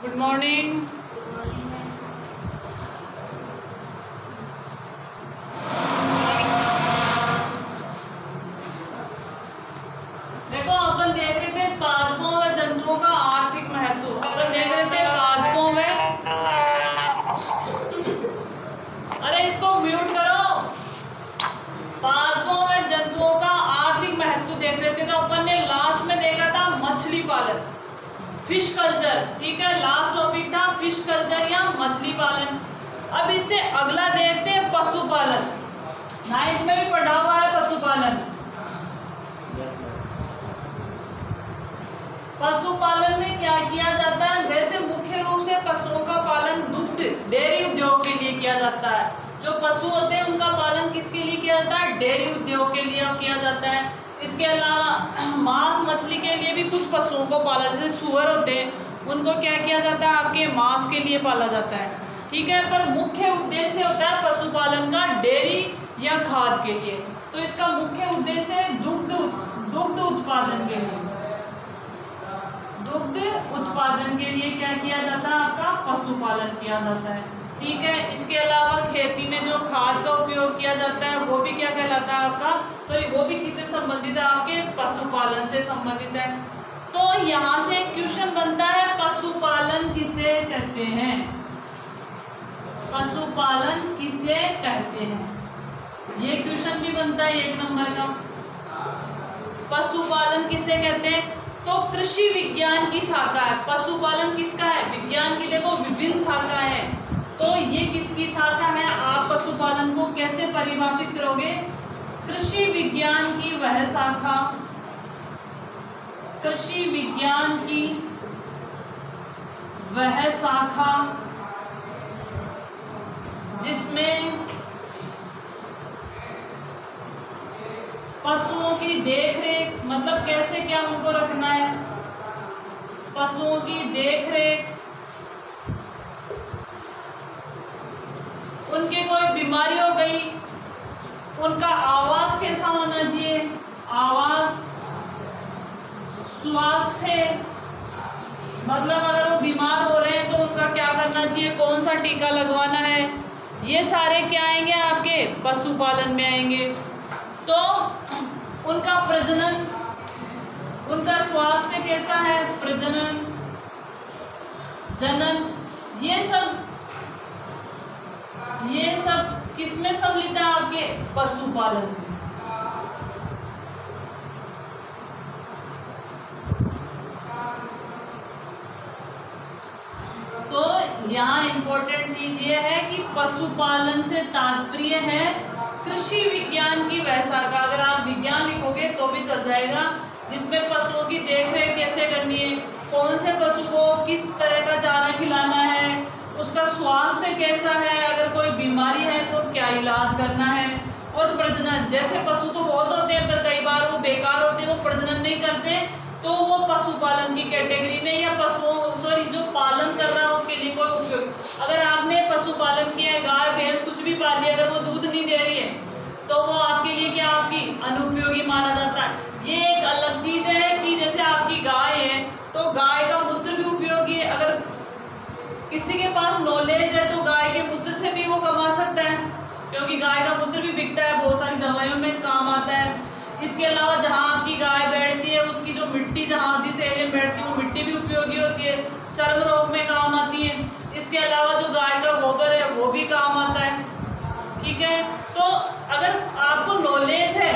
Good morning. देखो अपन देख रहे थे पादपों व जंतुओं का आर्थिक महत्व। अपन देख रहे थे पादपों में, अरे इसको म्यूट करो। पादपों व जंतुओं का आर्थिक महत्व देख रहे थे। तो अपन ने लास्ट में देखा था मछली पालन, फिश कल्चर। ठीक है, लास्ट टॉपिक था फिश कल्चर या मछली पालन। अब इससे अगला देखते हैं पशुपालन। 9th में भी पढ़ा हुआ है पशुपालन। पशुपालन में क्या किया जाता है? वैसे मुख्य रूप से पशुओं का पालन दुग्ध डेयरी उद्योग के लिए किया जाता है। जो पशु होते हैं उनका पालन किसके लिए किया जाता है? डेयरी उद्योग के लिए किया जाता है। इसके अलावा मांस मछली के लिए भी कुछ पशुओं को पाला, जैसे सुअर होते हैं, उनको क्या किया जाता है? आपके मांस के लिए पाला जाता है। ठीक है, पर मुख्य उद्देश्य होता है पशुपालन का डेयरी या खाद के लिए। तो इसका मुख्य उद्देश्य है दुग्ध उत्पादन के लिए। दुग्ध उत्पादन के लिए क्या किया जाता है? आपका पशुपालन किया जाता है। ठीक है, इसके अलावा खेती में जो खाद का उपयोग किया जाता है वो भी क्या कहलाता है? आपका वो भी किससे संबंधित है? आपके पशुपालन से संबंधित है। तो यहाँ से क्वेश्चन बनता है पशुपालन किसे कहते हैं? पशुपालन किसे कहते हैं? ये क्वेश्चन भी बनता है 1 नंबर का। पशुपालन किसे कहते हैं? तो कृषि विज्ञान की शाखा है। पशुपालन किसका है? विज्ञान की। देखो विभिन्न शाखा है, तो ये किसकी शाखा है? आप पशुपालन को कैसे परिभाषित करोगे? कृषि विज्ञान की वह शाखा, कृषि विज्ञान की वह शाखा जिसमें पशुओं की देखरेख, मतलब कैसे क्या उनको रखना है, पशुओं की देखरेख, उनके कोई बीमारी हो गई, उनका आवास कैसा होना चाहिए, आवास, स्वास्थ्य, मतलब अगर वो बीमार हो रहे हैं तो उनका क्या करना चाहिए, कौन सा टीका लगवाना है, ये सारे क्या आएंगे? आपके पशुपालन में आएंगे। तो उनका प्रजनन, उनका स्वास्थ्य कैसा है, प्रजनन, जनन, ये सब किसमें सम्मिलित है? आपके पशुपालन में। तो यहाँ इंपॉर्टेंट चीज ये है कि पशुपालन से तात्पर्य है कृषि विज्ञान की वह शाखा। अगर आप विज्ञान लिखोगे तो भी चल जाएगा, जिसमें पशुओं की देखरेख कैसे करनी है, कौन से पशु को किस तरह का चारा खिलाना है, उसका स्वास्थ्य कैसा है, अगर कोई बीमारी है तो क्या इलाज करना है, और प्रजनन। जैसे पशु तो बहुत होते हैं पर कई बार वो बेकार होते हैं, वो प्रजनन नहीं करते, तो वो पशुपालन की कैटेगरी में, या पशुओं जो पालन कर रहा है उसके लिए कोई उपयोग। अगर आपने पशुपालन किया है, गाय भैंस कुछ भी पाल लिया, अगर वो दूध नहीं दे रही है तो वो आपके लिए क्या, आपकी अनुपयोगी माना जाता है। ये एक अलग चीज है कि जैसे आपकी गाय है तो गाय का मूत्र भी उपयोगी है। अगर किसी के पास नॉलेज है तो गाय के मूत्र से भी वो कमा सकता है, क्योंकि गाय का मूत्र भी बिकता है, बहुत सारी दवाइयों में काम आता है। इसके अलावा जहाँ आपकी गाय बैठती है उसकी जो मिट्टी, जहाँ जिस एरिया में बैठती है वो मिट्टी भी उपयोगी होती है, चर्म रोग में काम आती है। इसके अलावा जो गाय का गोबर है वो भी काम आता है। ठीक है, तो अगर आपको नॉलेज है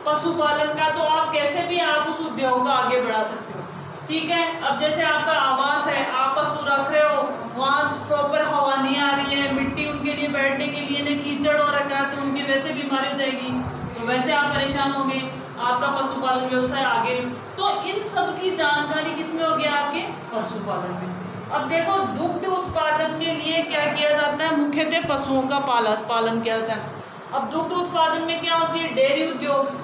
पशुपालन का तो आप कैसे भी आप उस उद्योग को आगे बढ़ा सकते हो। ठीक है, अब जैसे आपका आवास है, आप पशु रख रहे हो, वहाँ प्रॉपर हवा नहीं आ रही है, मिट्टी उनके लिए बैठने के लिए नहीं, कीचड़ हो रखा है, तो उनकी वैसे बीमारी हो जाएगी, तो वैसे आप परेशान होंगे, आपका पशुपालन व्यवसाय आगे। तो इन सब की जानकारी किसमें होगी? आपके पशुपालन में। अब देखो दुग्ध उत्पादन के लिए क्या किया जाता है? मुख्यतः पशुओं का पालन किया जाता है। अब दुग्ध उत्पादन में क्या होती है? डेयरी उद्योग।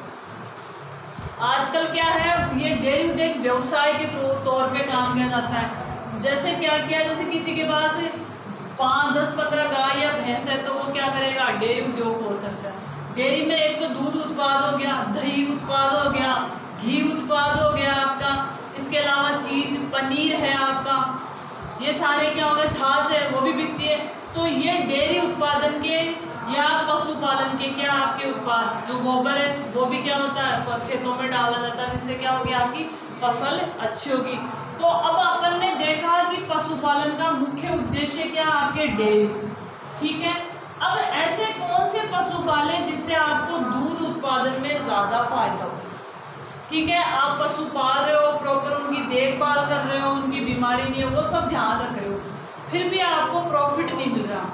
आजकल क्या है, ये डेयरी उद्योग व्यवसाय के तौर पे काम किया जाता है। जैसे क्या किया, जैसे किसी के पास 5, 10, 15 गाय या भैंस है तो वो क्या करेगा? डेयरी उद्योग खोल सकता है। डेयरी में एक तो दूध उत्पाद हो गया, दही उत्पाद हो गया, घी उत्पाद हो गया आपका, इसके अलावा चीज पनीर है आपका, ये सारे क्या हो गए, छाछ है वो भी बिकती है। तो ये डेयरी उत्पादन के या पशुपालन के क्या आपके उत्पाद, जो गोबर है वो भी क्या होता है खेतों में डाला जाता है, जिससे क्या होगी आपकी फसल अच्छी होगी। तो अब अपन ने देखा कि पशुपालन का मुख्य उद्देश्य क्या आपके डेयरी, ठीक है। अब ऐसे कौन से पशु पालें जिससे आपको दूध उत्पादन में ज्यादा फायदा हो, ठीक है। आप पशु पाल रहे हो, प्रॉपर उनकी देखभाल कर रहे हो, उनकी बीमारी नहीं हो, वो सब ध्यान रख रहे हो, फिर भी आपको प्रॉफिट नहीं मिल रहा,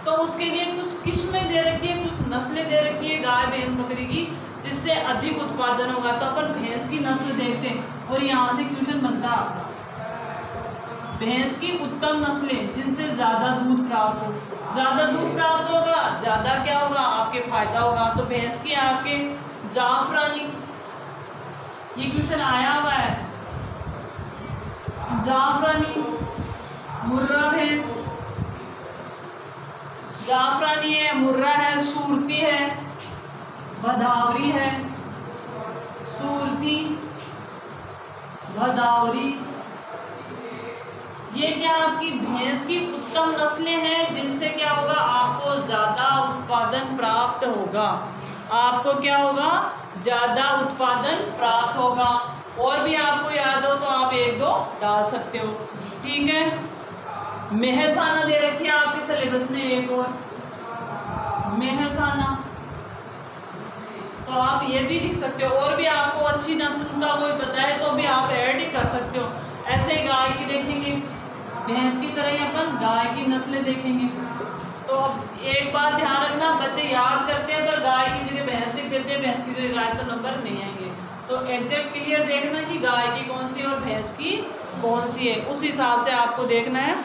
तो उसके लिए कुछ किस्में दे रखी है, कुछ नस्लें दे रखी है गाय भैंस बकरी की, जिससे अधिक उत्पादन होगा। तो अपन भैंस की नस्ल देखते हैं और यहाँ से क्वेश्चन बनता है आपका, भैंस की उत्तम नस्लें जिनसे ज्यादा दूध प्राप्त हो। ज्यादा दूध प्राप्त होगा, ज्यादा क्या होगा आपके फायदा होगा। तो भैंस की आपके जाफरानी, ये क्वेश्चन आया हुआ है, जाफरानी, मुर्रा भैंस, जाफरानी है, मुर्रा है, सूरती है, भदावरी है, सूरती, भदावरी, ये क्या आपकी भैंस की उत्तम नस्लें हैं जिनसे क्या होगा आपको ज्यादा उत्पादन प्राप्त होगा। आपको क्या होगा, ज्यादा उत्पादन प्राप्त होगा। और भी आपको याद हो तो आप एक दो डाल सकते हो, ठीक है। मेहसाना दे रखी है आपके सिलेबस में, एक और मेहसाना, तो आप ये भी लिख सकते हो। और भी आपको अच्छी नस्ल का कोई बताए तो भी आप ऐड कर सकते हो। ऐसे गाय की देखेंगे, भैंस की तरह ही अपन गाय की नस्लें देखेंगे। तो अब एक बात ध्यान रखना, बच्चे याद करते हैं पर गाय की जगह भैंस लिख देते हैं, भैंस की जगह गाय, तो नंबर नहीं आएंगे। तो एग्जैक्ट क्लियर देखना कि गाय की कौन सी है और भैंस की कौन सी है, उस हिसाब से आपको देखना है,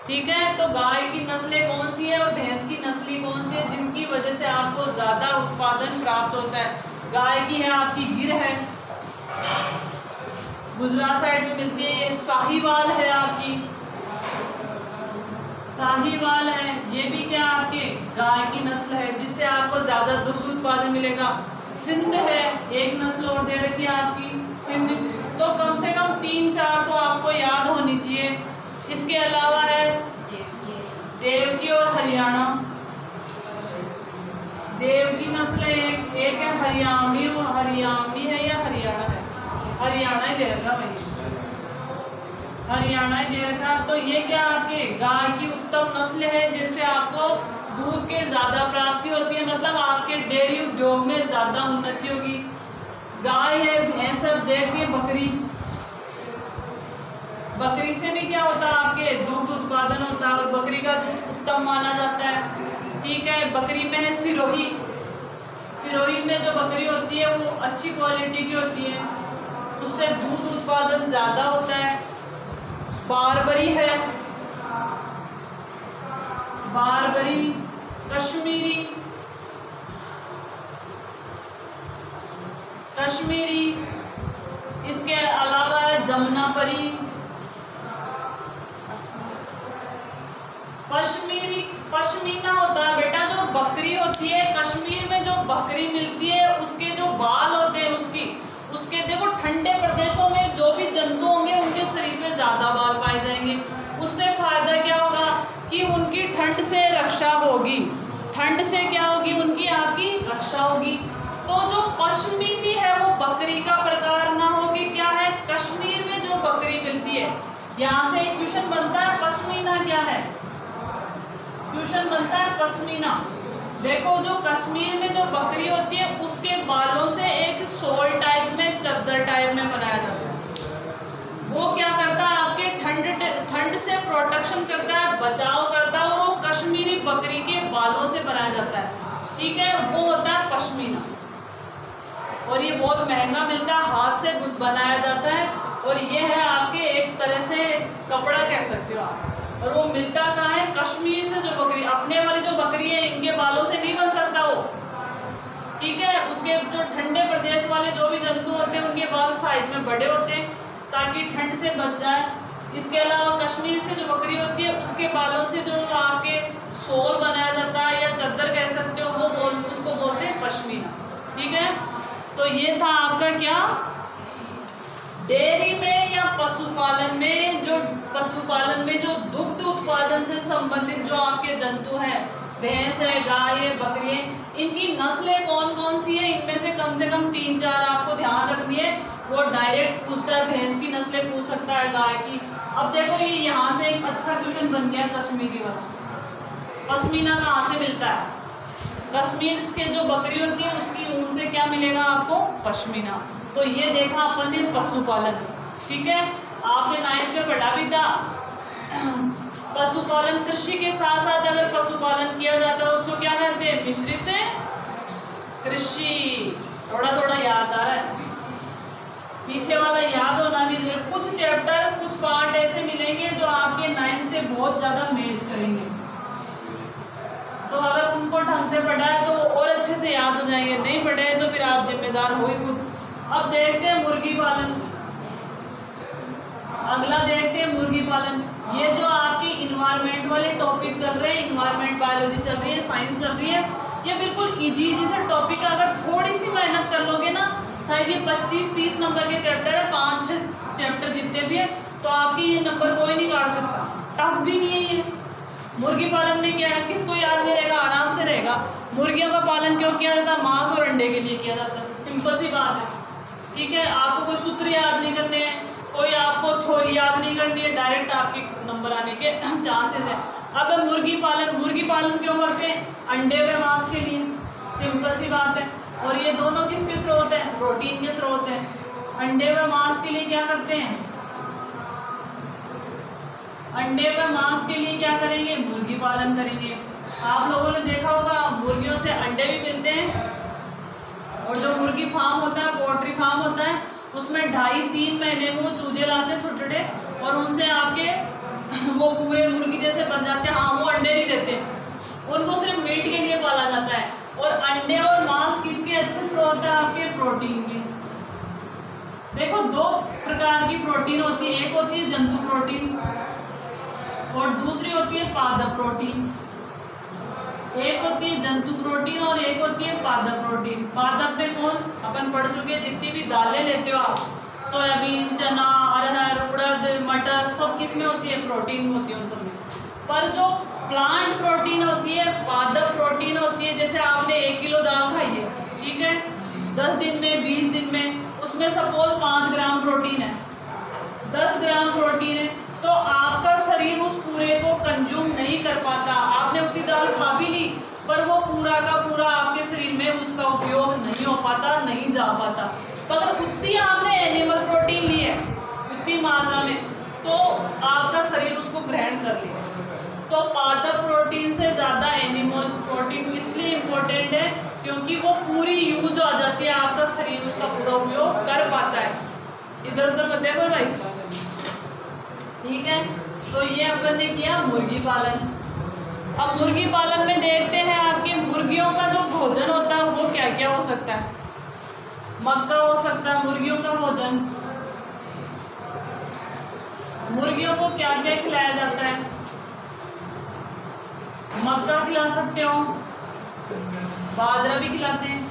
ठीक है। तो गाय की नस्लें कौन सी है और भैंस की नस्लें कौन सी है जिनकी वजह से आपको ज्यादा उत्पादन प्राप्त होता है। गाय की है आपकी गिर है, गुजरात साइड में मिलती है। ये साहीवाल है आपकी, साहीवाल है, ये भी क्या आपके गाय की नस्ल है जिससे आपको ज्यादा दुग्ध उत्पादन मिलेगा। सिंध है, एक नस्ल और दे रखी है आपकी सिंध। तो कम से कम 3-4 तो आपको याद होनी चाहिए। इसके अलावा है देवकी और हरियाणा, देव की नस्ल एक है हरियाणवी, वो हरियाणवी है या हरियाणा है, हरियाणा ही दे रखा भाई, हरियाणा ही दे रखा। तो ये क्या आपके गाय की उत्तम नस्ल है जिनसे आपको दूध के ज्यादा प्राप्ति होती है, मतलब आपके डेयरी उद्योग में ज्यादा उन्नति होगी। गाय है, भैंस है, देखिए बकरी, बकरी से भी क्या होता है आपके दूध उत्पादन होता है और बकरी का दूध उत्तम माना जाता है, ठीक है। बकरी में है सिरोही, सिरोही में जो बकरी होती है वो अच्छी क्वालिटी की होती है, उससे दूध उत्पादन ज्यादा होता है। बारबरी है, बारबरी, कश्मीरी, कश्मीरी, इसके अलावा है जमुनापरी, पश्मीरी, पश्मीना होता है बेटा जो बकरी होती है। कश्मीर में जो बकरी मिलती है उसके जो बाल होते हैं उसके देखो ठंडे प्रदेशों में जो भी जंतु होंगे उनके शरीर में ज्यादा बाल पाए जाएंगे। उससे फायदा क्या होगा कि उनकी ठंड से रक्षा होगी, ठंड से क्या होगी उनकी आपकी रक्षा होगी। तो जो पश्मीनी है वो बकरी का प्रकार ना हो कि क्या है, कश्मीर में जो बकरी मिलती है। यहाँ से एक क्वेश्चन बनता है पश्मीना क्या है, क्वेश्चन बनता है पश्मीना। देखो जो कश्मीर में जो बकरी होती है उसके बालों से एक शॉल टाइप में, चद्दर टाइप में बनाया जाता है। वो क्या करता है आपके ठंड से प्रोटेक्शन करता है, बचाव करता है, और वो कश्मीरी बकरी के बालों से बनाया जाता है, ठीक है। वो होता है पश्मीना और ये बहुत महंगा मिलता है, हाथ से बनाया जाता है और ये है आपके एक तरह से कपड़ा कह सकते हो आप। और वो मिलता कहाँ है, कश्मीर से। जो बकरी अपने वाली जो बकरी है इनके बालों से नहीं बन सकता वो, ठीक है। उसके जो ठंडे प्रदेश वाले जो भी जंतु होते हैं उनके बाल साइज में बड़े होते हैं ताकि ठंड से बच जाए। इसके अलावा कश्मीर से जो बकरी होती है उसके बालों से जो आपके शॉल बनाया जाता है या चद्दर कह सकते हो, वो उसको बोलते हैं पश्मीना, ठीक है। तो ये था आपका क्या पशुपालन में जो दुग्ध उत्पादन से संबंधित जो आपके जंतु हैं, भैंस है, गाय है, बकरी है, इनकी नस्लें कौन कौन सी है, इनमें से कम 3-4 आपको ध्यान रखनी है। वो डायरेक्ट पूछता है, भैंस की नस्लें पूछ सकता है, गाय की। अब देखो ये यहाँ से एक अच्छा क्वेश्चन बन गया कश्मीरी वाला। पश्मीना कहाँ से मिलता है? कश्मीर के जो बकरी होती है उसकी ऊन से क्या मिलेगा आपको? पश्मीना। तो ये देखा अपन ने पशुपालन, ठीक है। आपने 9th में पढ़ा भी था पशुपालन। कृषि के साथ साथ अगर पशुपालन किया जाता है उसको क्या कहते हैं? मिश्रित कृषि। थोड़ा थोड़ा याद आ रहा है, पीछे वाला याद होना भी जरूरी। कुछ चैप्टर, कुछ पार्ट ऐसे मिलेंगे जो आपके 9th से बहुत ज्यादा मैच करेंगे, तो अगर उनको ढंग से पढ़ा है तो और अच्छे से याद हो जाएंगे, नहीं पढ़े तो फिर आप जिम्मेदार हो ही खुद। अब देखते हैं मुर्गी पालन। अगला देखते हैं मुर्गी पालन। ये जो आपकी इन्वायरमेंट वाले टॉपिक चल रहे हैं, इन्वायरमेंट बायोलॉजी चल रही है, साइंस चल रही है, ये बिल्कुल इजी से टॉपिक है। अगर थोड़ी सी मेहनत कर लोगे ना, शायद ये 25-30 नंबर के चैप्टर है, 5-6 चैप्टर जितने भी है, तो आपके ये नंबर कोई नहीं काट सकता। टफ भी नहीं है ये। मुर्गी पालन में क्या है, किसको याद नहीं रहेगा? आराम से रहेगा। मुर्गियों का पालन क्यों किया जाता है? मांस और अंडे के लिए किया जाता है, सिंपल सी बात है, ठीक है। आपको कोई सूत्र याद नहीं करने हैं, कोई आपको थ्योरी याद नहीं करनी है, डायरेक्ट आपके नंबर आने के चांसेस है। अब मुर्गी पालन क्यों करते हैं? अंडे व मांस के लिए, सिंपल सी बात है। और ये दोनों किसके स्रोत हैं? प्रोटीन के स्रोत हैं। अंडे व मांस के लिए क्या करते हैं? अंडे व मांस के लिए क्या करेंगे? मुर्गी पालन करेंगे। आप लोगों ने देखा होगा मुर्गियों से अंडे भी मिलते हैं, और जो मुर्गी फार्म होता है, पोल्ट्री फार्म होता है, उसमें 2.5-3 महीने में वो चूजे लाते हैं छोटे छोटे, और उनसे आपके वो पूरे मुर्गी जैसे बन जाते हैं। हाँ, वो अंडे नहीं देते, उनको सिर्फ मीट के लिए पाला जाता है। और अंडे और मांस किसके अच्छे स्रोत है? आपके प्रोटीन के। देखो 2 प्रकार की प्रोटीन होती है, एक होती है जंतु प्रोटीन और दूसरी होती है पादप प्रोटीन। एक होती है जंतु प्रोटीन और एक होती है पादप प्रोटीन। पादप में कौन? अपन पढ़ चुके, जितनी भी दालें लेते हो आप, सोयाबीन, चना, अरहर, उड़द, मटर, सब किस में होती है? प्रोटीन होती है उन सब में। पर जो प्लांट प्रोटीन होती है, पादप प्रोटीन होती है, जैसे आपने 1 किलो दाल खाई है, ठीक है, 10 दिन में, 20 दिन में, उसमें सपोज 5 ग्राम प्रोटीन है, 10 ग्राम प्रोटीन है, तो आपका शरीर उस पूरे को कंज्यूम नहीं कर पाता। आपने उतनी दाल खा भी ली, पर वो पूरा का पूरा आपके शरीर में उसका उपयोग नहीं हो पाता, नहीं जा पाता। तो अगर उतनी आपने एनिमल प्रोटीन ली है उतनी मात्रा में, तो आपका शरीर उसको ग्रहण कर ले। तो पादप प्रोटीन से ज़्यादा एनिमल प्रोटीन इसलिए इम्पोर्टेंट है क्योंकि वो पूरी यूज आ जाती है, आपका शरीर उसका पूरा उपयोग कर पाता है। इधर उधर मत देखो भाई, ठीक है। तो ये अपन ने किया मुर्गी पालन। अब मुर्गी पालन में देखते हैं आपके मुर्गियों का जो भोजन होता है वो क्या क्या हो सकता है। मक्का हो सकता है मुर्गियों का भोजन। मुर्गियों को क्या क्या खिलाया जाता है? मक्का खिला सकते हो, बाजरा भी खिलाते हैं,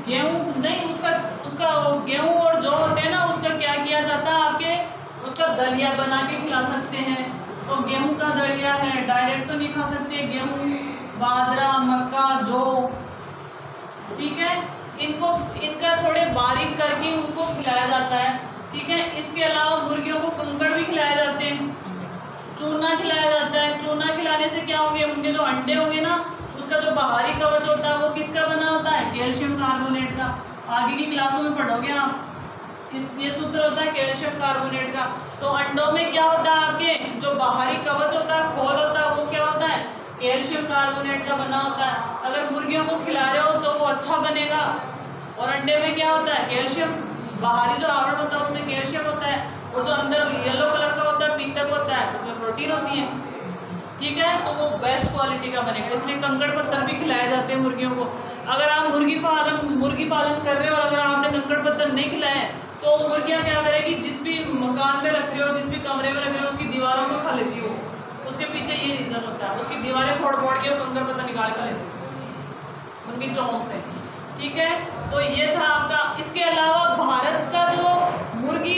गेहूं नहीं, उसका गेहूं और जो होते हैं ना, उसका क्या किया जाता है आपके, उसका दलिया बना के खिला सकते हैं। तो गेहूं का दलिया है, डायरेक्ट तो नहीं खा सकते, गेहूं, बाजरा, मक्का, जौ, ठीक है, इनका थोड़े बारीक करके उनको खिलाया जाता है, ठीक है। इसके अलावा मुर्गियों को कंकड़ भी खिलाए जाते हैं, चूना खिलाया जाता है। चूना खिलाने से क्या होंगे, उनके जो अंडे होंगे ना, उसका जो बाहरी कवच होता है वो किसका बना होता है? कैल्शियम कार्बोनेट का। आगे की क्लासों में पढ़ोगे आप, ये सूत्र होता है कैल्शियम कार्बोनेट का। तो अंडों में क्या होता है, आपके जो बाहरी कवच होता है, खोल होता है, वो क्या होता है? कैल्शियम कार्बोनेट का बना होता है। अगर मुर्गियों को खिला रहे हो तो वो अच्छा बनेगा। और अंडे में क्या होता है? कैल्शियम, बाहरी जो आवरण होता है उसमें कैल्शियम होता है, और जो अंदर येलो कलर का होता है, पीतक होता है, उसमें प्रोटीन होती है, ठीक है। तो वो बेस्ट क्वालिटी का बनेगा, इसलिए कंकड़ पत्थर भी खिलाए जाते हैं मुर्गियों को। अगर आप मुर्गी पालन कर रहे हो और अगर आपने कंकड़ पत्थर नहीं खिलाए तो मुर्गियाँ क्या करेगी, जिस भी मकान में रख रहे हो, जिस भी कमरे में रख रहे हो, उसकी दीवारों को खा लेती हो। उसके पीछे ये रीज़न होता है, उसकी दीवारें फोड़ फोड़ के वो कंकड़ पत्थर निकाल कर लेती उनकी चोंच से, ठीक है। तो ये था आपका। इसके अलावा भारत का जो मुर्गी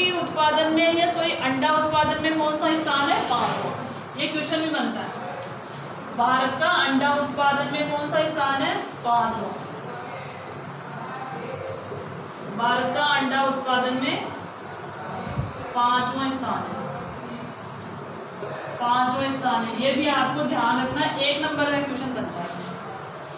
उत्पादन में कौन सा स्थान है? 5वां। ये क्वेश्चन भी बनता है। भारत का अंडा उत्पादन में कौन सा स्थान है? 5वां। भारत का अंडा उत्पादन में 5वां स्थान है। 5वां स्थान है। ये भी आपको ध्यान रखना, 1 नंबर का क्वेश्चन बनता है।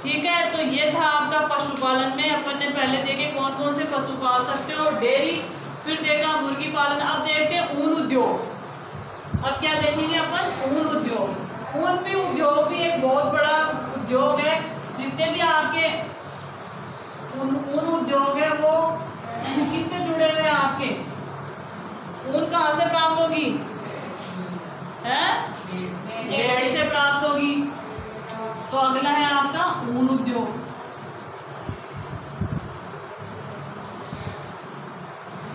ठीक है, तो ये था आपका पशुपालन में। अपन ने पहले देखे कौन कौन से पशु पाल सकते हो, डेयरी, फिर देखा मुर्गी पालन। अब देखते हैं ऊन उद्योग। अब क्या देखेंगे अपन? ऊन उद्योग। ऊन भी उद्योग भी एक बहुत बड़ा उद्योग है। जितने भी आपके ऊन उद्योग है वो किससे जुड़े हुए हैं? आपके ऊन कहाँ से प्राप्त होगी? भेड़ से प्राप्त होगी। तो अगला है आपका ऊन उद्योग।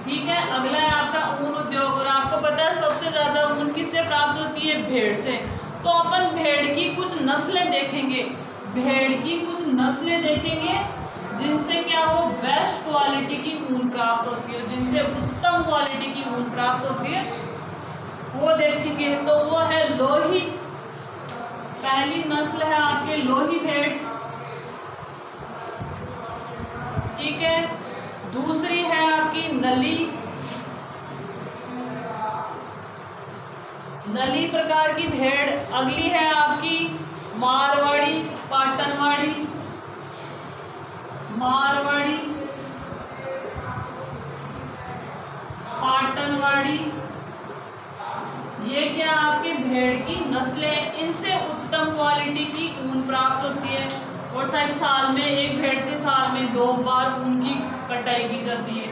ठीक है, अगला है आपका ऊन उद्योग। और आपको पता है सबसे ज्यादा ऊन किससे प्राप्त होती है? भेड़ से। तो अपन भेड़ की कुछ नस्लें देखेंगे, भेड़ की कुछ नस्लें देखेंगे जिनसे क्या हो, बेस्ट क्वालिटी की ऊन प्राप्त होती है, जिनसे उत्तम क्वालिटी की ऊन प्राप्त होती है, वो देखेंगे। तो वो है लोही। पहली नस्ल है आपके लोही भेड़। ठीक है, दूसरी है आपकी नली। नली प्रकार की भेड़। अगली है आपकी मारवाड़ी, पाटनवाड़ी, मारवाड़ी, पाटनवाड़ी। ये क्या आपके भेड़ की नस्लें हैं। इनसे उत्तम क्वालिटी की ऊन प्राप्त होती है। और शायद साल में एक भेड़ से साल में 2 बार ऊन की कटाई की जाती है।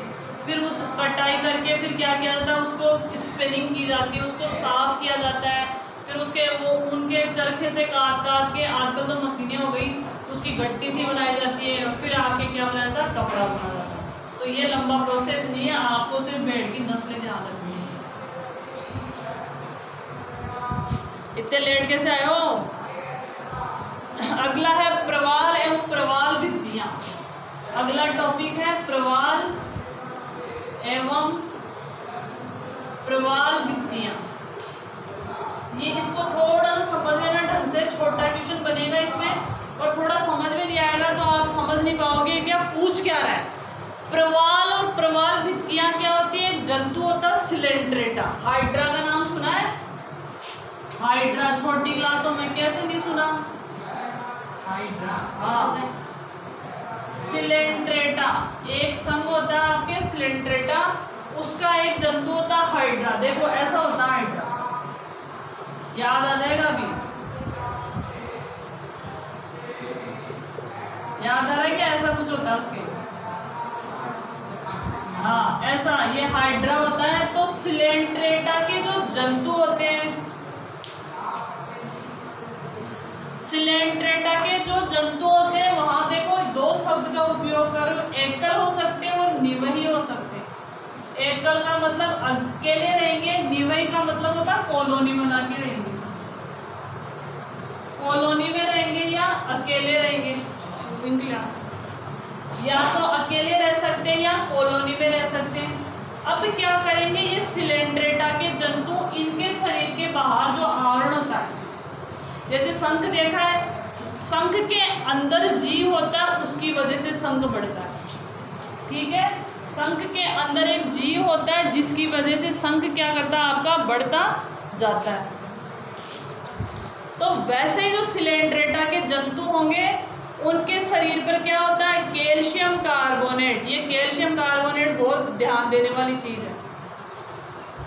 फिर उस कटाई करके फिर क्या किया जाता है? उसको स्पिनिंग की जाती है, उसको साफ किया जाता है। फिर उसके वो ऊन के चरखे से काट के, आजकल तो मशीनें हो गई, उसकी गट्टी सी बनाई जाती है। फिर आके क्या बनाया जाता है? कपड़ा बनाया जाता है। तो ये लंबा प्रोसेस नहीं है, आपको सिर्फ भेड़ की नस्लें ध्यान रखनी है। इतने लेट कैसे आए हो? अगला है प्रवाल एवं प्रवाल भित्तियां। अगला टॉपिक है प्रवाल एवं प्रवाल भित्तियां। ये इसको थोड़ा समझ लेना ढंग से, छोटा क्वेश्चन बनेगा इसमें और थोड़ा समझ में नहीं आएगा तो आप समझ नहीं पाओगे क्या पूछ क्या रहा है। प्रवाल और प्रवाल भित्तियां क्या होती है? जंतु होता है सिलेंड्रेटा। हाइड्रा का नाम सुना है? हाइड्रा छोटी क्लासों में कैसे नहीं सुना? हाइड्रा, हाँ। सिलेंड्रेटा एक संघ होता है आपके सिलेंड्रेटा, उसका एक जंतु होता है हाइड्रा। देखो ऐसा होता है हाइड्रा, याद आ जाएगा अभी? याद आ रहा है क्या ऐसा कुछ होता है उसके? हाँ, ऐसा ये हाइड्रा होता है। तो सिलेंड्रेटा के जो जंतु होते हैं, सिलेंड्रेटा के जो जंतु होते हैं वहां देखो 2 शब्द का उपयोग करो। एकल हो सकते हैं और निवही हो सकते हैं। एकल का मतलब अकेले रहेंगे, निवही का मतलब होता है कॉलोनी बना के रहेंगे। कॉलोनी में रहेंगे या अकेले रहेंगे, या तो अकेले रह सकते हैं या कॉलोनी में रह सकते हैं। अब क्या करेंगे? ये सिलेंड्रेटा के जंतु, इनके शरीर के बाहर जो आवरण होता है, जैसे शंख देखा है, शंख के अंदर जीव होता है, उसकी वजह से शंख बढ़ता है। ठीक है, शंख के अंदर एक जीव होता है जिसकी वजह से शंख क्या करता है? आपका बढ़ता जाता है। तो वैसे ही जो सिलेंड्रेटा के जंतु होंगे उनके शरीर पर क्या होता है? Calcium carbonate. ये कैल्शियम कार्बोनेट बहुत ध्यान देने वाली चीज़ है,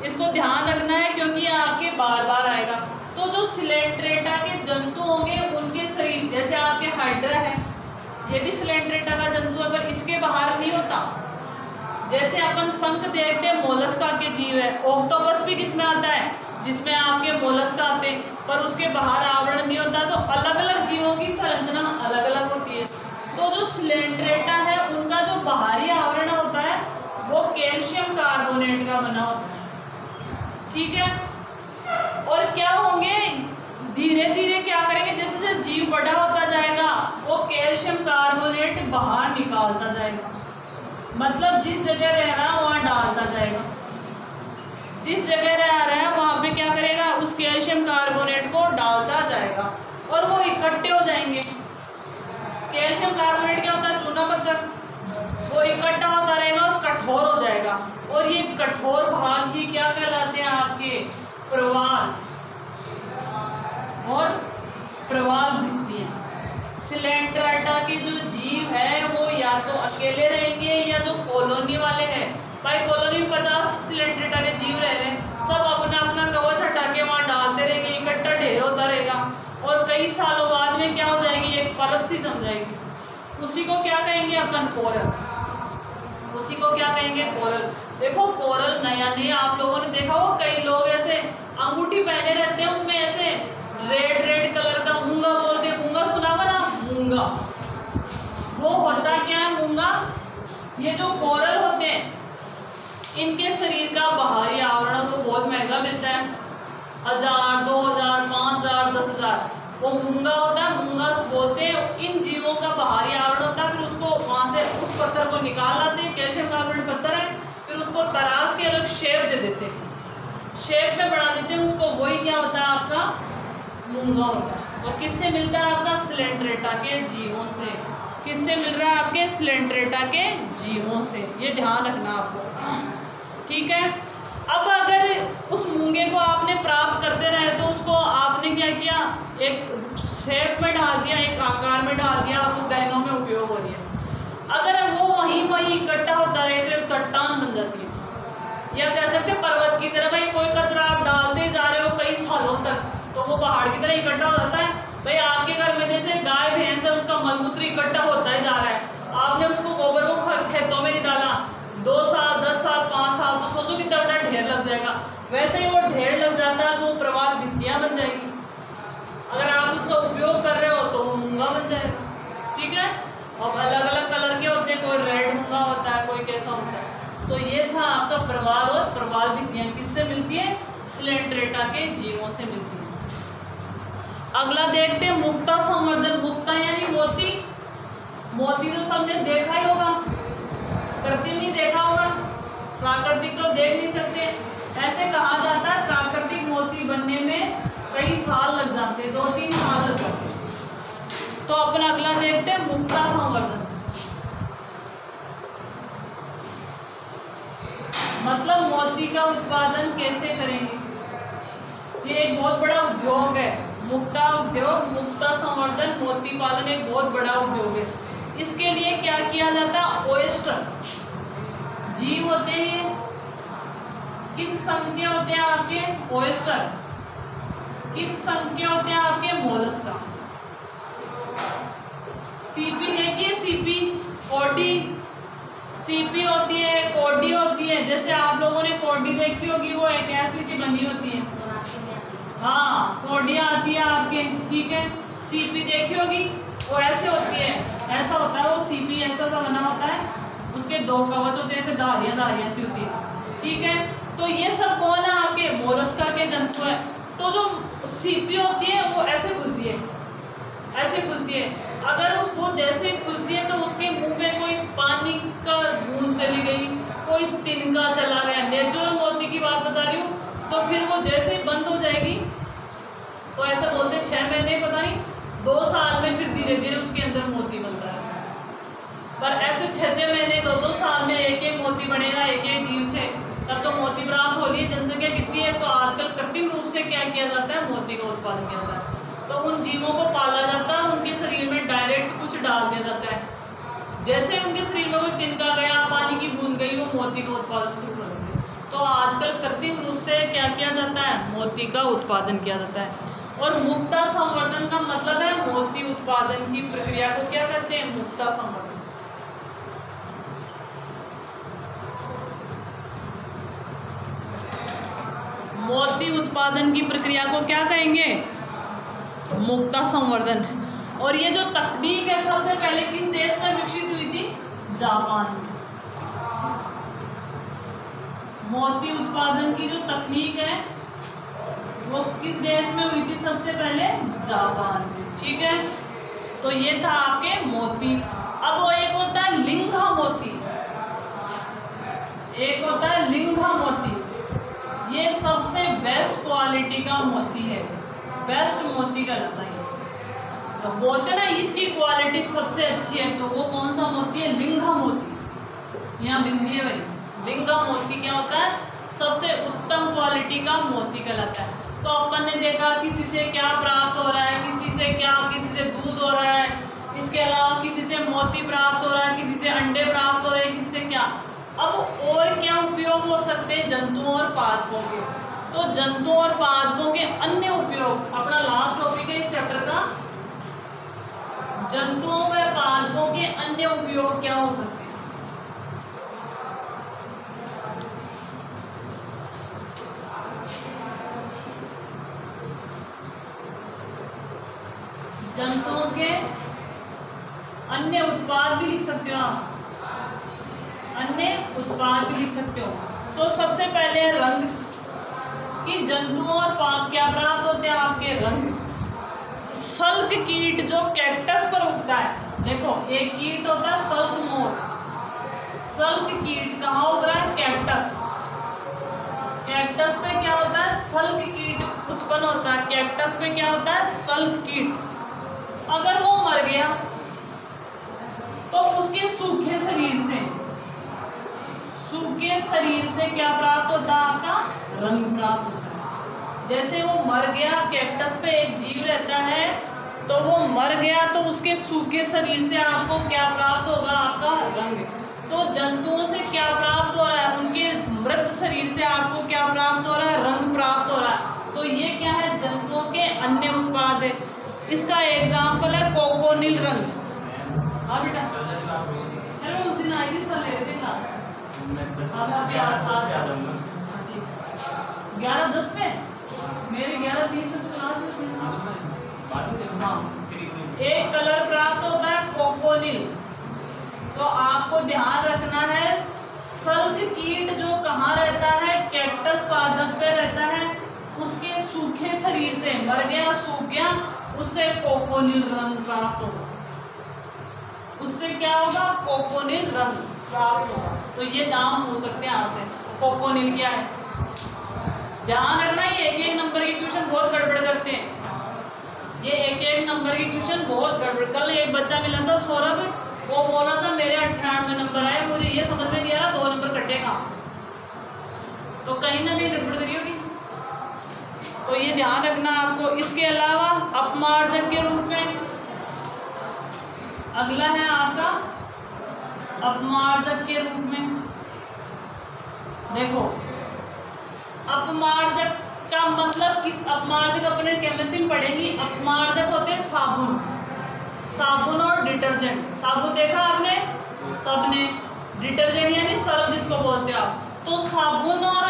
इसको ध्यान रखना है क्योंकि ये आपके बार बार आएगा। तो जो सिलेंड्रेटा के जंतु होंगे उनके शरीर, जैसे आपके हाइड्रा है, ये भी सिलेंड्रेटा का जंतु है पर इसके बाहर नहीं होता। जैसे अपन शंख देखते हैं, मोलस्का के जीव है। ऑक्टोपस भी किसमें आता है? जिसमें आपके मोलस्का आते हैं, पर उसके बाहर आवरण नहीं होता। तो अलग अलग जीवों की संरचना अलग अलग होती है। तो जो सिलेंड्रेटा है उनका जो बाहरी आवरण होता है वो कैल्शियम कार्बोनेट का बना होता है। ठीक है, और क्या होंगे? धीरे धीरे क्या करेंगे? जैसे जैसे जीव बड़ा होता जाएगा वो कैल्शियम कार्बोनेट बाहर निकालता जाएगा। मतलब जिस जगह रह रहा है वहाँ डालता जाएगा, जिस जगह रह रहा है वहाँ कैल्शियम कार्बोनेट क्या होता है? चूना पत्थर, वो इकट्ठा होता रहेगा और कठोर हो जाएगा, और ये कठोर भाग ही क्या कहलाते हैं? आपके प्रवाल और प्रवाल भित्तियां। सिलेंट्रेटा के जो जीव है वो या तो अकेले रहेंगे या जो कॉलोनी वाले हैं, भाई कॉलोनी में 50 सिलेंट्रेटा के जीव रह रहे हैं, सब अपना अपना कवच हटा के वहाँ डालते रहेंगे, इकट्ठा ढेर होता रहेगा, और कई सालों बाद में क्या हो जाएगी? एक परत सी जम जाएगी। उसी को क्या कहेंगे अपन? कोरल। उसी को क्या कहेंगे? कोरल। देखो कोरल नया नया आप लोगों ने देखा हो, कई लोग ऐसे अंगूठी पहने रहते हैं, उसमें ऐसे रेड रेड कलर का मूंगा बोलते हैं। मूंगा सुना हुआ ना? मूंगा, वो होता क्या है? मूंगा। ये जो कोरल होते हैं इनके शरीर का बाहरी आवरण तो बहुत महंगा मिलता है, 1000, 2000, 5000, 10,000 वो मूंगा होता है। मूंगा बोलते हैं इन जीवों का बाहरी आवरण होता है। फिर उसको वहाँ से उस पत्थर को निकाल लाते हैं, कैल्शियम कार्बोनेट पत्थर है, फिर उसको तराश के अलग शेप दे देते हैं, शेप में बढ़ा देते हैं उसको, वही क्या होता है? आपका मूंगा होता है। और किससे मिलता है? आपका सिलेंट्रेटा के जीवों से। किससे मिल रहा है? आपके सिलेंट्रेटा के जीवों से, ये ध्यान रखना आपको, ठीक है। अब अगर उस मूंगे को आपने प्राप्त करते रहे तो उसको आपने क्या किया? एक शेप में डाल दिया, एक आकार में डाल दिया, आपको गहनों में उपयोग हो रही है। अगर वो वहीं इकट्ठा होता रहे तो एक चट्टान बन जाती है, या कह सकते हैं पर्वत की तरह। भाई कोई कचरा आप डालते जा रहे हो कई सालों तक तो वो पहाड़ की तरह इकट्ठा हो जाता है। भाई आपके घर में जैसे गाय भैंस है, उसका मलमूत्र इकट्ठा होता ही जा रहा है, आपने उसको गोबर को खेतों में नहीं डाला, 2 साल, 10 साल, 5 साल, तो सोचो कितना बड़ा ढेर लग जाएगा। वैसे ही वो ढेर लग जाता है तो वो प्रवाल भित्तियां बन जाएगी। अगर आप उसका उपयोग कर रहे हो तो वो मूंगा बन जाएगा, ठीक है। अब अलग अलग कलर के होते हैं, कोई रेड मूंगा होता है, कोई कैसा होता है। तो ये था आपका प्रवाल और प्रवाल भित्तियां किससे मिलती है? सिलेंट्रेटा के जीवों से मिलती है। अगला देखते हैं मुक्ता संवर्धन। मुक्ता यानी मोती। मोती तो सबने देखा ही होगा, कृत्रिम नहीं देखा होगा, प्राकृतिक तो देख नहीं सकते। ऐसे कहा जाता है प्राकृतिक मोती बनने में कई साल लग जाते हैं, 2-3 साल लग जाते हैं। तो अपन अगला देखते हैं मुक्ता संवर्धन। मतलब मोती का उत्पादन कैसे करेंगे? ये एक बहुत बड़ा उद्योग है, मुक्ता उद्योग, मुक्ता संवर्धन, मोती पालन एक बहुत बड़ा उद्योग है। इसके लिए क्या किया जाता है? ओयस्टर जीव होते हैं, किस संघ के होते हैं? आपके ओयस्टर। किस संघ के होते हैं? आपके मोलस्का। सीपी देखिए, सीपी, कोडी, सीपी होती है, कोडी होती है। जैसे आप लोगों ने कोडी देखी होगी, वो एक ऐसी सी बनी होती है, हाँ कोडियाँ आती है आपके, ठीक है। सीपी देखी होगी, वो ऐसे होती है, ऐसा होता है वो सीपी, ऐसा सा बना होता है, उसके 2 कवच होते हैं, ऐसे धारियाँ सी होती है, ठीक है। तो ये सब कौन है? आपके मोलस्का के जंतु है। तो जो सीपी होती है वो ऐसे खुलती है, ऐसे खुलती है। अगर उसको जैसे खुलती है तो उसके मुंह में कोई पानी का बूंद चली गई, कोई तिनका चला गया, नेचुरल मोती की बात बता रही हूँ, तो फिर वो जैसे ही बंद हो जाएगी तो ऐसा बोलते हैं 6 महीने, पता नहीं 2 साल में फिर धीरे धीरे उसके अंदर मोती बनता है। पर ऐसे 6-6 महीने 2-2 साल में एक मोती बनेगा एक जीव से, तब तो मोती प्राप्त हो रही है। जनसंख्या कितनी है? तो आजकल कृत्रिम रूप से क्या किया जाता है? मोती का उत्पादन किया जाता है। तो उन जीवों को पाला जाता है, उनके शरीर में डायरेक्ट कुछ डाल दिया जाता है, जैसे उनके शरीर में कोई तिनका गया, पानी की बूंद गई, वो मोती का उत्पादन शुरू कर देते हैं। तो आजकल कृत्रिम रूप से क्या किया जाता है? मोती का उत्पादन किया जाता है। और मुक्ता संवर्धन का मतलब है मोती उत्पादन की प्रक्रिया को क्या कहते हैं? मुक्ता संवर्धन। मोती उत्पादन की प्रक्रिया को क्या कहेंगे? मुक्ता संवर्धन। और ये जो तकनीक है सबसे पहले किस देश में विकसित हुई थी? जापान में। मोती उत्पादन की जो तकनीक है वो किस देश में हुई थी? सबसे पहले जापान में, ठीक है। तो ये था आपके मोती। अब वो एक होता है लिंगा मोती, एक होता है लिंगा मोती। ये सबसे बेस्ट क्वालिटी का मोती है, बेस्ट मोती कहलाता है। तो बोलते ना इसकी क्वालिटी सबसे अच्छी है, तो वो कौन सा मोती है? लिंगा मोती। यहाँ बिंदी है भाई, लिंगा मोती क्या होता है? सबसे उत्तम क्वालिटी का मोती कहलाता है। तो अपन ने देखा किसी से क्या प्राप्त हो रहा है, किसी से क्या, किसी से दूध हो रहा है, इसके अलावा किसी से मोती प्राप्त हो रहा है, किसी से अंडे प्राप्त हो रहे हैं, किसी से क्या। अब और क्या उपयोग हो सकते हैं जंतुओं और पादपों के? तो जंतुओं और पादपों के अन्य उपयोग, अपना लास्ट टॉपिक है इस चैप्टर का, जंतुओं व पादपों के अन्य उपयोग क्या हो सकते हैं? जंतुओं के अन्य उत्पाद भी लिख सकते हो आप, अन्य उत्पाद भी लिख सकते हो। तो सबसे पहले रंग, कि जंतुओं और पाद क्या प्राप्त होते हैं आपके? रंग। सल्क कीट जो कैक्टस पर उगता है, देखो एक कीट होता है सल्क मोथ, सल्क कीट कहाँ उग रहा है? कैक्टस। कैक्टस पे क्या होता है? सल्क कीट उत्पन्न होता है। कैक्टस पे क्या होता है? सल्क कीट। अगर वो मर गया तो उसके सूखे शरीर से क्या प्राप्त होता है? आपका रंग प्राप्त होता है। जैसे वो मर गया, कैक्टस पे एक जीव रहता है, तो वो मर गया तो उसके सूखे शरीर से आपको क्या प्राप्त होगा? आपका रंग। तो जंतुओं से क्या प्राप्त हो रहा है? उनके मृत शरीर से आपको क्या प्राप्त हो रहा है? रंग प्राप्त हो रहा है। तो ये क्या है? जंतुओं के अन्य उत्पाद है। इसका एग्जाम्पल है कोकोनिल रंग। हाँ बेटा, उस दिन आई थी सर मेरे थे क्लास 11:10 पे, मेरी 11:30 से क्लास में। एक कलर प्राप्त होता है कोकोनिल। तो आपको ध्यान रखना है, सल्क कीट जो कहाँ रहता है? कैक्टस पादप पे रहता है। उसके सूखे शरीर से, मर गया, सूख गया, उससे कोकोनिल रंग प्राप्त होगा। उससे क्या होगा? कोकोनिल रंग प्राप्त होगा। तो ये नाम हो सकते हैं आपसे, कोकोनिल क्या है? ध्यान रखना, ये एक नंबर के क्वेश्चन बहुत गड़बड़ करते हैं। ये एक नंबर के क्वेश्चन बहुत गड़बड़। कल एक बच्चा मिला था सौरभ, वो बोला था मेरे 98 नंबर आए, मुझे ये समझ में नहीं आ रहा 2 नंबर कटेगा। तो कहीं ना कहीं गड़बड़ करी होगी। तो ये ध्यान रखना आपको। इसके अलावा अपमार्जक के रूप में अगला है आपका अपमार्जक के रूप में। देखो अपमार्जक का मतलब किस? अपमार्जक अपने केमिस्ट्री में पढ़ेंगी। अपमार्जक होते हैं साबुन, साबुन और डिटर्जेंट। साबुन देखा आपने सबने, डिटर्जेंट यानी सर्फ जिसको बोलते हैं आप। तो साबुन और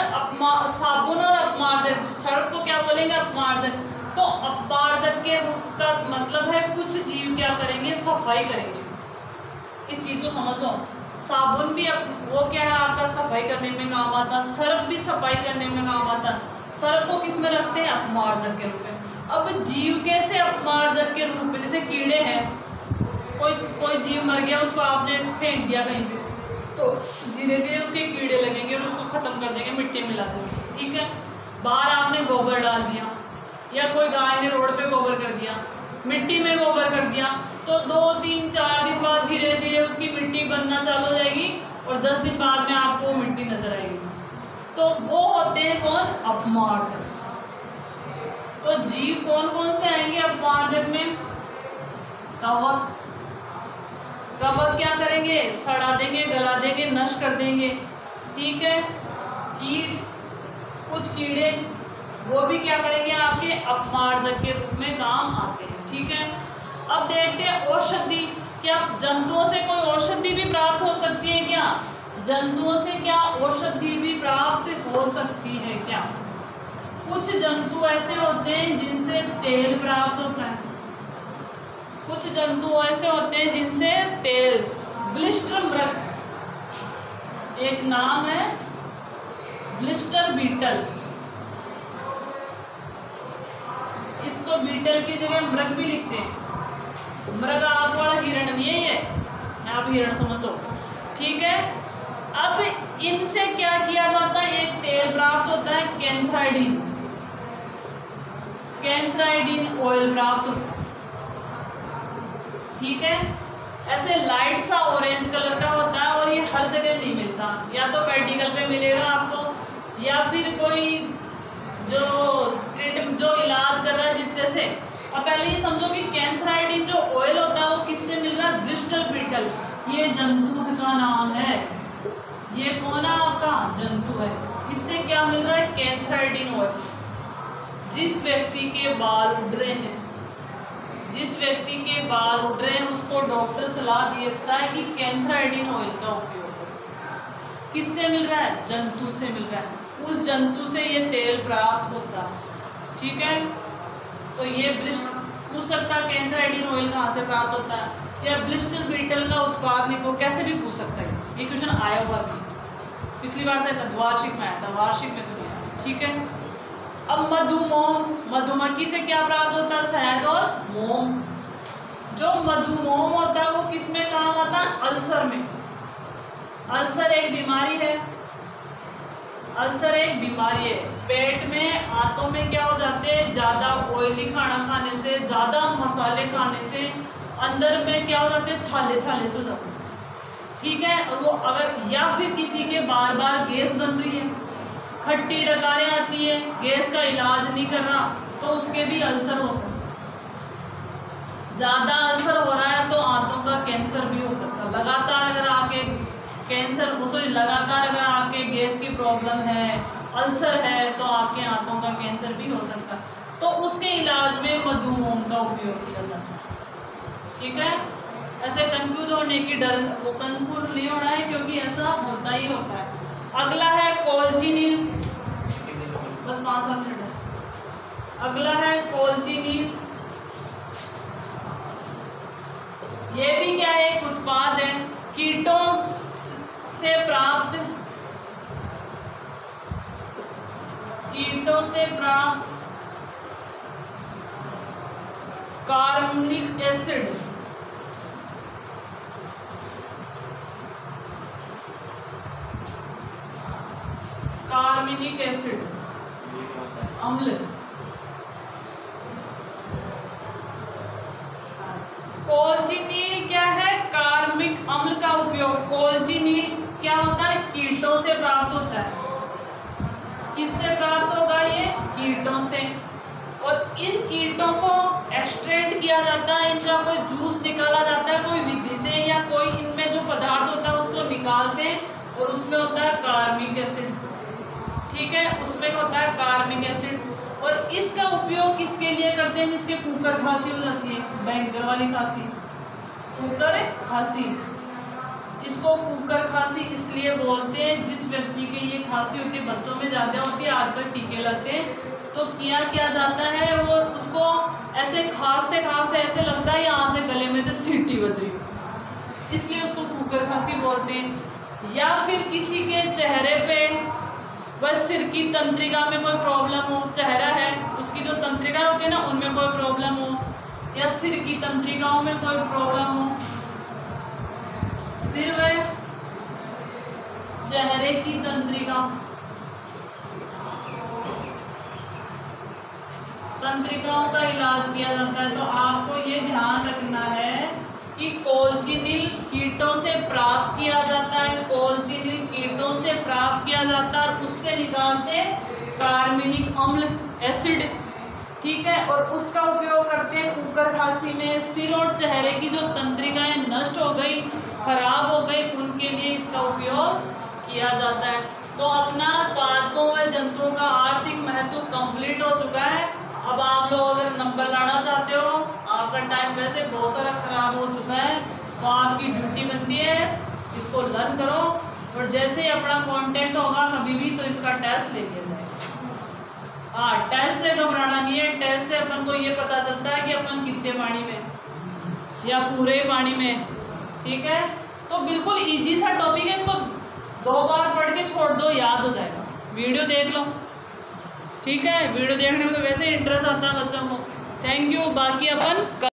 अपमार्जक, सर्फ को क्या बोलेंगे? अपमार्जक। तो अपमार्जक के रूप का मतलब है कुछ जीव क्या करेंगे? सफाई करेंगे। इस चीज को समझ लो। साबुन भी वो क्या है? आपका सफाई करने में काम आता। सर्फ भी सफाई करने में काम आता। सर्फ को किस में रखते हैं? अपमार्जक के रूप में। अब जीव कैसे अपमार्जक के रूप में? जैसे कीड़े हैं, कोई जीव मर गया, उसको आपने फेंक दिया कहीं पे, तो धीरे धीरे उसके कीड़े लगेंगे और उसको खत्म कर देंगे, मिट्टी मिला देंगे। ठीक है। बाहर आपने गोबर डाल दिया, या कोई गाय ने रोड पे गोबर कर दिया, मिट्टी में गोबर कर दिया, तो 2, 3, 4 दिन बाद धीरे धीरे उसकी मिट्टी बनना चालू हो जाएगी और 10 दिन बाद में आपको मिट्टी नजर आएगी। तो वो होते हैं कौन? अपमार्जक। तो जीव कौन कौन से आएंगे अपमार्जक में? कवक। कवक क्या करेंगे? सड़ा देंगे, गला देंगे, नष्ट कर देंगे। ठीक है। कीट, कुछ कीड़े वो भी क्या करेंगे? आपके अपमार्जक के रूप में काम आते हैं। ठीक है। अब देखते हैं औषधि। क्या जंतुओं से कोई औषधि भी प्राप्त हो सकती है क्या? जंतुओं से क्या औषधि भी प्राप्त हो सकती है क्या? कुछ जंतु ऐसे होते हैं जिनसे तेल प्राप्त होता है। कुछ जंतु ऐसे होते हैं जिनसे तेल, ब्लिस्टर मृग एक नाम है, ब्लिस्टर बीटल। इसको बीटल की जगह मृग भी लिखते हैं। मृग आप वाला हिरण नहीं है, ये आप हिरण समझ लो। ठीक है। अब इनसे क्या किया जाता है? एक तेल प्राप्त होता है कैंथ्राइडिन, कैंथ्राइडिन ऑयल प्राप्त होता है। ठीक है। ऐसे लाइट सा ऑरेंज कलर का होता है और ये हर जगह नहीं मिलता, या तो मेडिकल पे मिलेगा आपको, या फिर कोई जो इलाज कर रहा है जिस जैसे। अब पहले ये समझो कि कैंथराइडिन जो ऑयल होता है वो किससे मिल रहा है? ब्रिस्टल बीटल, ये जंतु का नाम है। ये कौन है आपका? जंतु है। इससे क्या मिल रहा है? कैंथराइडिन ऑयल। जिस व्यक्ति के बाल उड़ रहे हैं, जिस व्यक्ति के बाल उड़ रहे हैं उसको डॉक्टर सलाह देता है कि कैंथराइडिन ऑयल का उपयोग करो। किससे मिल रहा है? जंतु से मिल रहा है। उस जंतु से ये तेल प्राप्त होता है, ठीक है। तो ये पूछ सकता है कैंथराइडिन ऑयल कहाँ से प्राप्त होता है, या ब्लिस्टर बीटल का उत्पाद को कैसे भी पूछ सकता है। ये क्वेश्चन आया हुआ पिछली बार से वार्षिक में आया था, वार्षिक में तो नहीं आया, ठीक है। अब मधुमोम, मधुमक्खी से क्या प्राप्त होता है? शहद और मोम। जो मधुमोम होता है वो किस में काम आता है? अल्सर में। अल्सर एक बीमारी है, अल्सर एक बीमारी है। पेट में, आंतों में क्या हो जाते हैं? ज़्यादा ऑयली खाना खाने से, ज़्यादा मसाले खाने से अंदर में क्या हो जाते हैं? छाले छाले से हो जाते हैं, ठीक है। और वो अगर, या फिर किसी के बार बार गैस बन रही है, खट्टी डकारें आती है, गैस का इलाज नहीं कर रहा, तो उसके भी अल्सर हो सकता है। ज़्यादा अल्सर हो रहा है तो आंतों का कैंसर भी हो सकता है। लगातार अगर आपके लगातार अगर आपके गैस की प्रॉब्लम है, अल्सर है, तो आपके आंतों का कैंसर भी हो सकता है। तो उसके इलाज में मधुमोम का उपयोग किया जाता है, ठीक है। ऐसे कंफ्यूज होने की डर, वो कंफ्यूज नहीं होना है क्योंकि ऐसा होता ही होता है। अगला है कोल्चिनिल, बस 5 मिनट है। अगला है कोल्चिनिल। ये भी क्या है? एक उत्पाद है। कीटों से प्राप्त कार्बनिक एसिड, कार्बनिक एसिड अम्ल। कोल्चिनिल क्या है? कार्बनिक अम्ल का उपयोग। कोल्चिनिल क्या होता है? कीटों से प्राप्त होता है। किससे प्राप्त होगा? ये कीटों से। और इन कीटों को एक्सट्रैक्ट किया जाता है, इनका कोई जूस निकाला जाता है कोई विधि से, या कोई इनमें जो पदार्थ होता है उसको निकालते हैं और उसमें होता है कार्बनिक एसिड, ठीक है। उसमें होता है कार्बनिक एसिड। और इसका उपयोग किसके लिए करते हैं? जिसके कुकर खांसी हो जाती है, भयंकर वाली खांसी, कुकर खांसी। इसको कुकर खांसी इसलिए बोलते हैं, जिस व्यक्ति की ये खांसी होती है, बच्चों में ज़्यादा होती है, आजकल टीके लगते हैं, तो किया जाता है, वो उसको ऐसे खांसते खांसते ऐसे लगता है यहाँ से गले में से सीटी बज रही, इसलिए उसको कुकर खांसी बोलते हैं। या फिर किसी के चेहरे पे व सिर की तंत्रिका में कोई प्रॉब्लम हो, चेहरा है उसकी जो तंत्रिका होती है ना उनमें कोई प्रॉब्लम हो, या सिर की तंत्रिकाओं में कोई प्रॉब्लम हो, सिर व चेहरे की तंत्रिकाओं का इलाज किया जाता है। तो आपको ये ध्यान रखना है कि कोल्चिनिल कीटों से प्राप्त किया जाता है, कोल्चिनिल कीटों से प्राप्त किया जाता है और उससे निकालते कार्बनिक अम्ल एसिड, ठीक है। और उसका उपयोग करते हैं कुकर खांसी में। सिर और चेहरे की जो तंत्रिकाएं नष्ट हो गई, खराब हो गई, उनके लिए इसका उपयोग किया जाता है। तो अपना पादपों व जंतुओं का आर्थिक महत्व कंप्लीट हो चुका है। अब आप लोग अगर नंबर लाना चाहते हो, आपका टाइम वैसे बहुत सारा खराब हो चुका है, तो आपकी ड्यूटी बनती है इसको लर्न करो, और जैसे ही अपना कंटेंट होगा कभी भी तो इसका टेस्ट ले लिया जाए। हाँ, टेस्ट से घबराना नहीं है, टेस्ट से अपन को ये पता चलता है कि अपन कितने पानी में या पूरे पानी में, ठीक है। तो बिल्कुल इजी सा टॉपिक है, इसको 2 बार पढ़ के छोड़ दो, याद हो जाएगा। वीडियो देख लो, ठीक है। वीडियो देखने में तो वैसे इंटरेस्ट आता है बच्चों को। Thank you. बाकी अपन